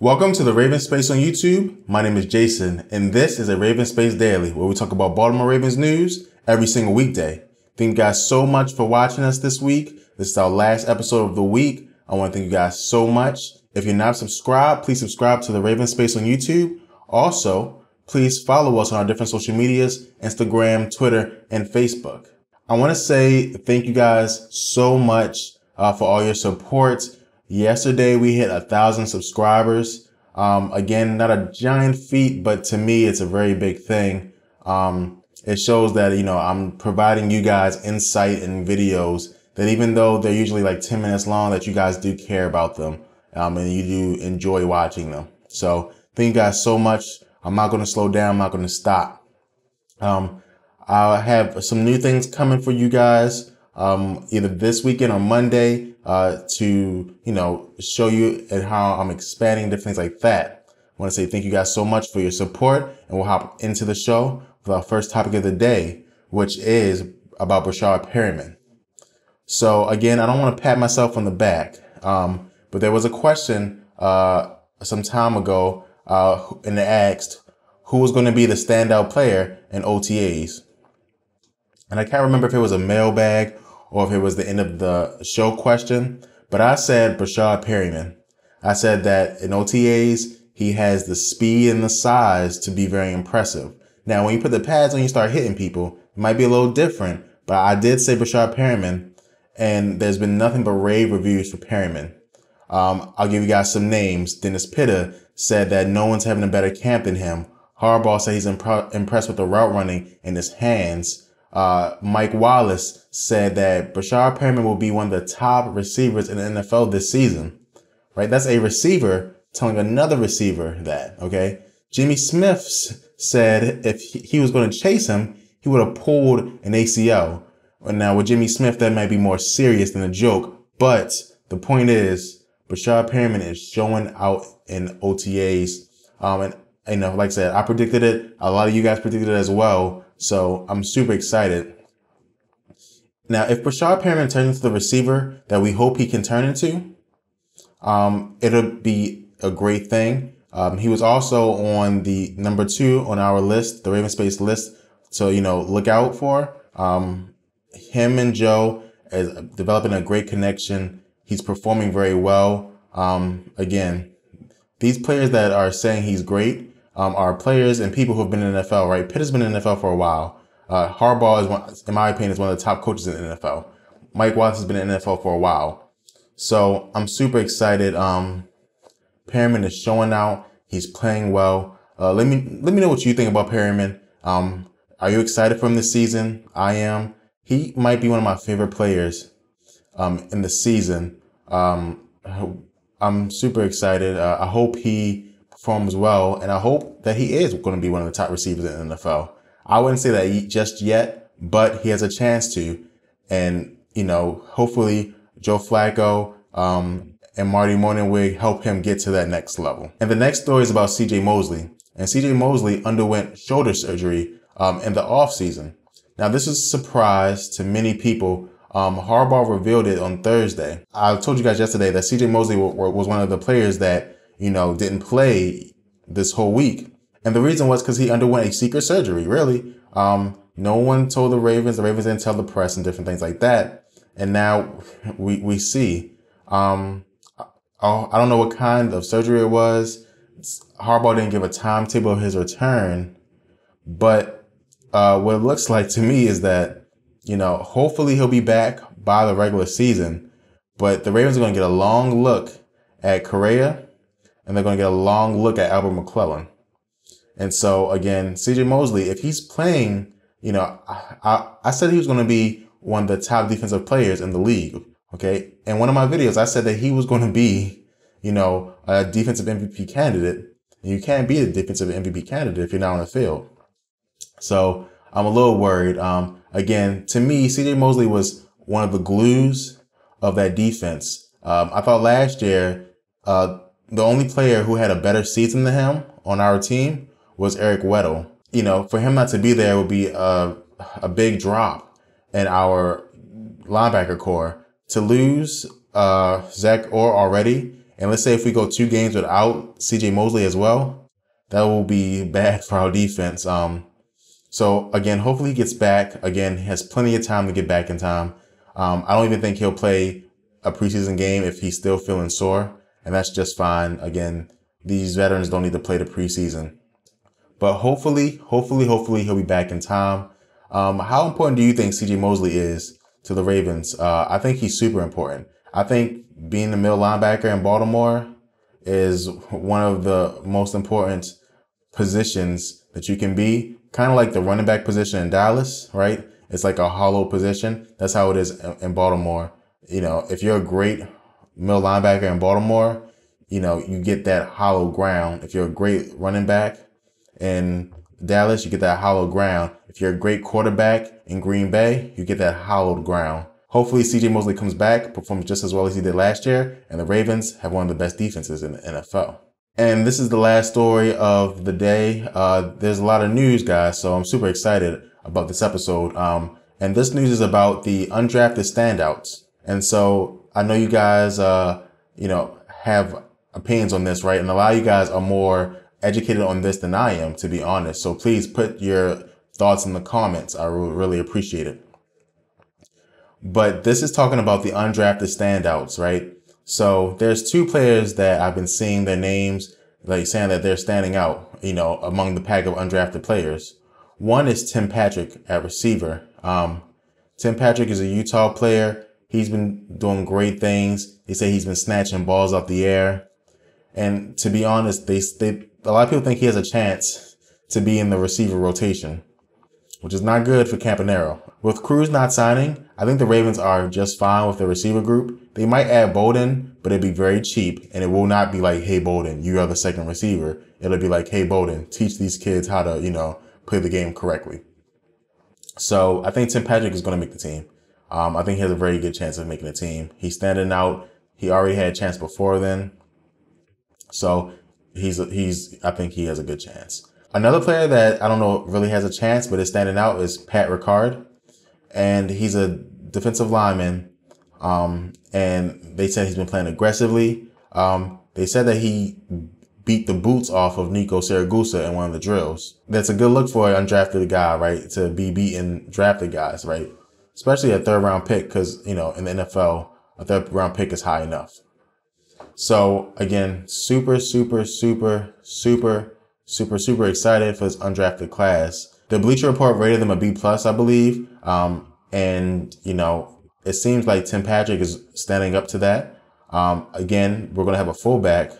Welcome to the RavensSpace on YouTube. My name is Jason, and this is a RavensSpace Daily, where we talk about Baltimore Ravens news every single weekday. Thank you guys so much for watching us this week. This is our last episode of the week. I want to thank you guys so much. If you're not subscribed, please subscribe to the RavensSpace on YouTube. Also, please follow us on our different social medias, Instagram, Twitter, and Facebook. I want to say thank you guys so much for all your support. Yesterday, we hit 1,000 subscribers. Again, not a giant feat, but to me, it's a very big thing. It shows that, I'm providing you guys insight and videos that even though they're usually like 10 minutes long, that you guys do care about them. And you do enjoy watching them. So thank you guys so much. I'm not going to slow down. I'm not going to stop. I have some new things coming for you guys, either this weekend or Monday, to, show you and how I'm expanding different things like that. I want to say thank you guys so much for your support, and we'll hop into the show with our first topic of the day, which is about Bashar Perriman. So again, I don't want to pat myself on the back, but there was a question, some time ago, and they asked who was going to be the standout player in OTAs. And I can't remember if it was a mailbag or if it was the end of the show question, but I said Bashar Perriman. I said that in OTAs, he has the speed and the size to be very impressive. Now, when you put the pads on, you start hitting people, it might be a little different, but I did say Bashar Perriman, and there's been nothing but rave reviews for Perriman. I'll give you guys some names. Dennis Pitta said that no one's having a better camp than him. Harbaugh said he's impressed with the route running in his hands. Mike Wallace said that Bashar Perriman will be one of the top receivers in the NFL this season, right? That's a receiver telling another receiver that, okay? Jimmy Smith said if he was going to chase him, he would have pulled an ACL. Now with Jimmy Smith, that might be more serious than a joke, but the point is Bashar Perriman is showing out in OTAs. And like I said, I predicted it. A lot of you guys predicted it as well. So I'm super excited. Now, if Bashar Perriman turns into the receiver that we hope he can turn into, it'll be a great thing. He was also on the number 2 on our list, the RavensSpace list. So, look out for him and Joe is developing a great connection. He's performing very well. Again, these players that are saying he's great are players and people who have been in the NFL, right? Pitt has been in the NFL for a while. Harbaugh is, in my opinion, is one of the top coaches in the NFL. Mike Wallace has been in the NFL for a while. So I'm super excited. Perriman is showing out. He's playing well. Let me know what you think about Perriman. Are you excited for him this season? I am. He might be one of my favorite players in the season. I'm super excited. I hope he performs well, and I hope that he is going to be one of the top receivers in the NFL. I wouldn't say that just yet, but he has a chance to. And, hopefully Joe Flacco and Marty Morningwig help him get to that next level. And the next story is about CJ Mosley. And CJ Mosley underwent shoulder surgery in the offseason. Now, this is a surprise to many people. Harbaugh revealed it on Thursday. I told you guys yesterday that CJ Mosley was one of the players that, didn't play this whole week. And the reason was because he underwent a secret surgery, really. No one told the Ravens didn't tell the press and different things like that. And now we see. I don't know what kind of surgery it was. Harbaugh didn't give a timetable of his return. But what it looks like to me is that, hopefully he'll be back by the regular season. But the Ravens are going to get a long look at Correa, and they're going to get a long look at Albert McClellan. And so, again, CJ Mosley, if he's playing, I said he was going to be one of the top defensive players in the league, okay? In one of my videos, I said that he was going to be, a defensive MVP candidate. And you can't be a defensive MVP candidate if you're not on the field. So I'm a little worried. Again, to me, CJ Mosley was one of the glues of that defense. I thought last year, the only player who had a better season than him on our team was Eric Weddle. For him not to be there would be a big drop in our linebacker core. To lose Zach Orr already And let's say if we go 2 games without CJ Mosley as well, that will be bad for our defense. So again, hopefully he gets back. Again, he has plenty of time to get back in time. I don't even think he'll play a preseason game if he's still feeling sore, and that's just fine. Again, these veterans don't need to play the preseason, but hopefully he'll be back in time. How important do you think CJ Mosley is to the Ravens? I think he's super important. I think being the middle linebacker in Baltimore is one of the most important positions that you can be. Kind of like the running back position in Dallas, right? It's like a hollow position. That's how it is in Baltimore. You know, if you're a great middle linebacker in Baltimore, you know, you get that hollow ground. If you're a great running back in Dallas, you get that hollow ground. If you're a great quarterback in Green Bay, you get that hollowed ground. Hopefully CJ Mosley comes back, performs just as well as he did last year, and the Ravens have one of the best defenses in the NFL. And this is the last story of the day. There's a lot of news, guys, so I'm super excited about this episode. And this news is about the undrafted standouts. And so I know you guys, you know, have opinions on this, right? And a lot of you guys are more educated on this than I am, to be honest. So please put your thoughts in the comments. I would really appreciate it. But this is talking about the undrafted standouts, right? So there's 2 players that I've been seeing their names, like saying that they're standing out, you know, among the pack of undrafted players. One is Tim Patrick at receiver. Tim Patrick is a Utah player. He's been doing great things. They say he's been snatching balls off the air. And to be honest, a lot of people think he has a chance to be in the receiver rotation, which is not good for Campanaro. With Cruz not signing, I think the Ravens are just fine with the receiver group. They might add Bolden, but it'd be very cheap, and it will not be like, hey, Bolden, you are the second receiver. It'll be like, hey, Bolden, teach these kids how to, you know, play the game correctly. So I think Tim Patrick is going to make the team. I think he has a very good chance of making the team. He's standing out. He already had a chance before then. So I think he has a good chance. Another player that I don't know really has a chance, but is standing out is Pat Ricard. And he's a defensive lineman. And they said he's been playing aggressively. They said that he beat the boots off of Nico Siragusa in one of the drills. That's a good look for an undrafted guy, right? To be beating drafted guys, right? Especially a 3rd round pick, because, you know, in the NFL, a 3rd round pick is high enough. So again, super excited for this undrafted class. The Bleacher Report rated them a B+, I believe. And, you know, it seems like Tim Patrick is standing up to that. Again, we're going to have a fullback,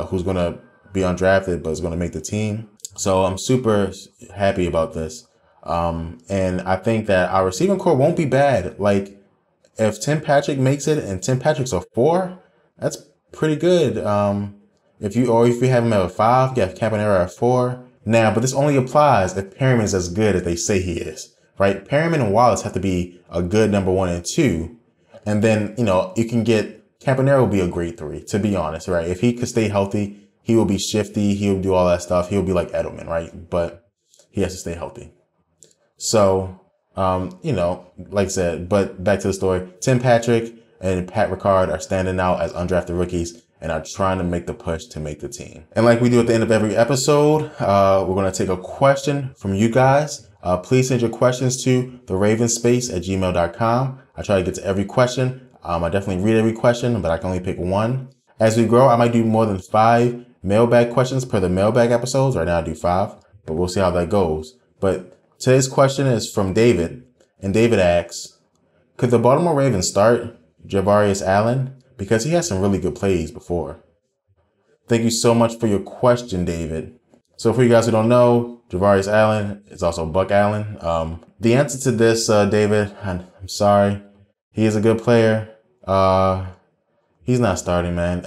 who's going to be undrafted, but is going to make the team. So I'm super happy about this. And I think that our receiving core won't be bad. Like, if Tim Patrick makes it and Tim Patrick's a 4, that's pretty good. If you have him at a 5, you have Campanaro at 4. Now, but this only applies if Perriman is as good as they say he is, right? Perriman and Wallace have to be a good number 1 and 2. And then, you know, you can get Campanaro will be a great 3, to be honest, right? If he could stay healthy, he will be shifty. He'll do all that stuff. He'll be like Edelman, right? But he has to stay healthy. So, you know, like I said, but back to the story, Tim Patrick and Pat Ricard are standing out as undrafted rookies and are trying to make the push to make the team. And like we do at the end of every episode, we're going to take a question from you guys. Please send your questions to TheRavensSpace@gmail.com. I try to get to every question. I definitely read every question, but I can only pick one. As we grow, I might do more than 5 mailbag questions per the mailbag episodes. Right now I do 5, but we'll see how that goes. But today's question is from David, and David asks, could the Baltimore Ravens start Javarius Allen? Because he has some really good plays before. Thank you so much for your question, David. So for you guys who don't know, Javarius Allen is also Buck Allen. The answer to this, David, I'm sorry. He is a good player. He's not starting, man.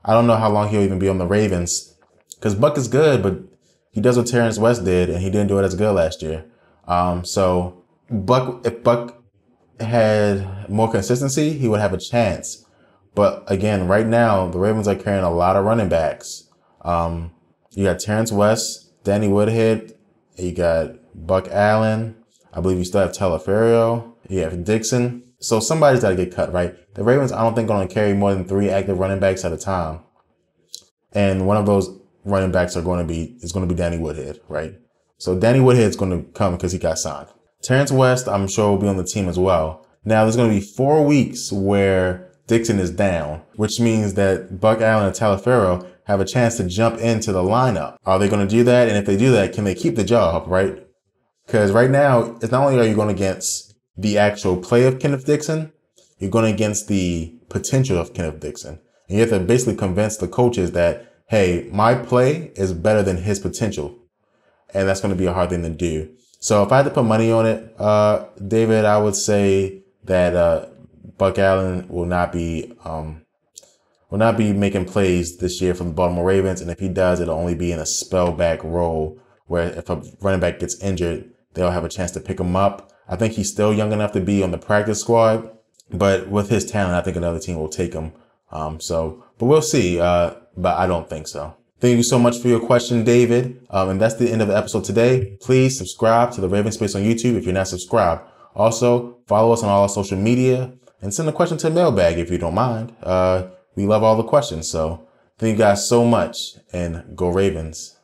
I don't know how long he'll even be on the Ravens, because Buck is good, but he does what Terrence West did, and he didn't do it as good last year. So if Buck had more consistency, he would have a chance. But again, right now, the Ravens are carrying a lot of running backs. You got Terrence West, Danny Woodhead, you got Buck Allen. I believe you still have Talaferio. You have Dixon. So somebody's got to get cut, right? The Ravens, I don't think, going to carry more than 3 active running backs at a time. And one of those running backs is going to be Danny Woodhead, right? So Danny Woodhead's going to come because he got signed. Terrence West, I'm sure, will be on the team as well. Now, there's going to be 4 weeks where Dixon is down, which means that Buck Allen and Talaferro have a chance to jump into the lineup. Are they going to do that? And if they do that, can they keep the job, right? Because right now, it's not only are you going against the actual play of Kenneth Dixon, you're going against the potential of Kenneth Dixon. And you have to basically convince the coaches that, hey, my play is better than his potential. And that's going to be a hard thing to do. So if I had to put money on it, David, I would say that Buck Allen will not be making plays this year for the Baltimore Ravens. And if he does, it'll only be in a spell back role where if a running back gets injured, they'll have a chance to pick him up. I think he's still young enough to be on the practice squad, but with his talent, I think another team will take him. But we'll see. But I don't think so. Thank you so much for your question, David. And that's the end of the episode today. Please subscribe to the Ravenspace on YouTube if you're not subscribed. Also, follow us on all our social media and send a question to the mailbag if you don't mind. We love all the questions. So thank you guys so much, and go Ravens.